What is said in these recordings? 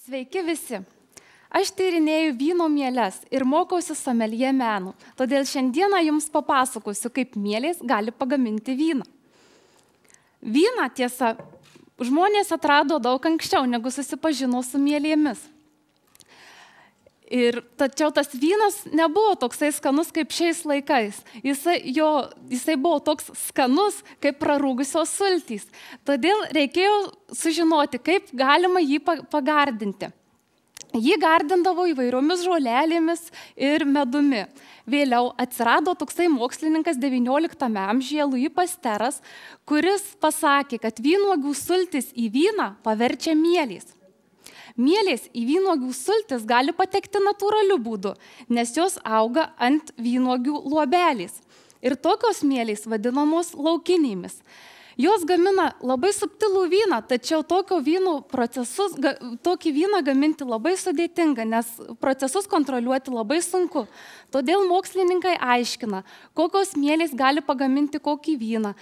Sveiki visi. Aš tyrinėju vyno mieles ir mokausi someljė menų. Todėl šiandieną jums papasakosiu, kaip mielės gali pagaminti vyną. Vyną, tiesa, žmonės atrado daug anksčiau, negu susipažino su mielėmis. Tačiau tas vynas nebuvo toksai skanus kaip šiais laikais. Jisai buvo toks skanus kaip prarūgusios sultys. Todėl reikėjo sužinoti, kaip galima jį pagardinti. Jį gardindavo įvairiomis žolelėmis ir medumi. Vėliau atsirado toksai mokslininkas XIX amžiuje Louis Pasteras, kuris pasakė, kad vynuogių sultis į vyną paverčia mielės. Mielės į vynuogių sultis gali patekti natūraliu būdu, nes jos auga ant vynuogių luobelės. Ir tokios mielės vadinamos laukinėmis. Jos gamina labai subtilų vyną, tačiau tokį vyną gaminti labai sudėtinga, nes procesus kontroliuoti labai sunku. Todėl mokslininkai aiškina, kokios mielės gali pagaminti kokį vyną,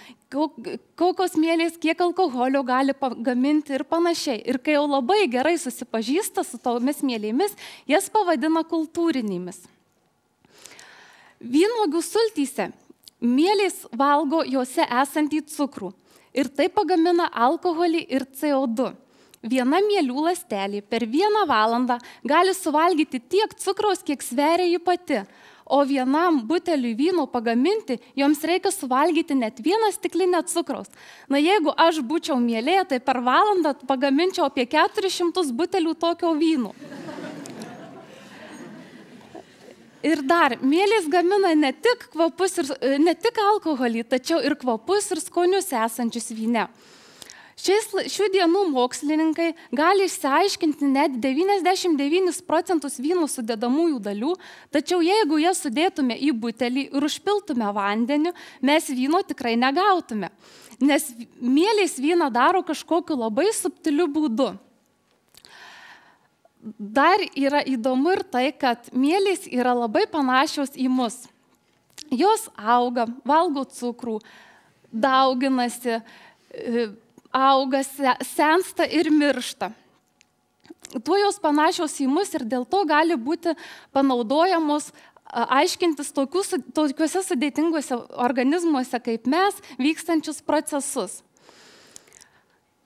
kokios mielės kiek alkoholio gali pagaminti ir panašiai. Ir kai jau labai gerai susipažįsta su tomis mielėmis, jas pavadina kultūrinėmis. Vynuogių sultyse mielės valgo juose esantį cukrų. Ir tai pagamina alkoholį ir CO2. Viena mielių ląstelė per 1 valandą gali suvalgyti tiek cukraus, kiek sveria ji pati. O vienam buteliui vyno pagaminti, joms reikia suvalgyti net 1 stiklinę cukraus. Na, jeigu aš būčiau mielė, tai per valandą pagaminčiau apie 400 butelių tokio vyno. Ir dar, mielės gamina ne tik alkoholį, tačiau ir kvapus ir skonius esančius vyne. Šių dienų mokslininkai gali išsiaiškinti net 99% vynų sudedamųjų dalių, tačiau jeigu jas sudėtume į butelį ir užpiltume vandeniu, mes vyno tikrai negautume, nes mielės vyną daro kažkokiu labai subtiliu būdu. Dar yra įdomu ir tai, kad mielės yra labai panašios į mus. Jos auga, valgo cukrų, dauginasi, auga, sensta ir miršta. Tuo jos panašios į mus ir dėl to gali būti panaudojamos aiškintis tokiuose sudėtinguose organizmuose kaip mes vykstančius procesus.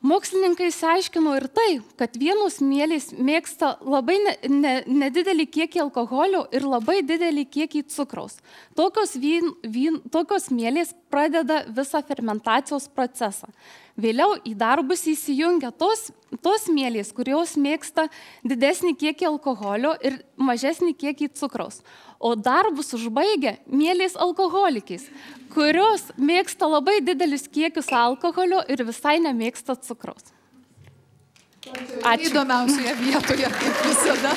Mokslininkai išsiaiškino ir tai, kad vienos mielės mėgsta labai nedidelį kiekį alkoholio ir labai didelį kiekį cukraus. Tokios mielės pradeda visą fermentacijos procesą. Vėliau į darbus įsijungia tos mielės, kurios mėgsta didesnį kiekį alkoholio ir mažesnį kiekį cukraus. O darbus užbaigia mielės alkoholikais, kurios mėgsta labai didelius kiekius alkoholio ir visai nemėgsta cukraus. Ačiū. Įdomiausioje vietoje, kaip visada.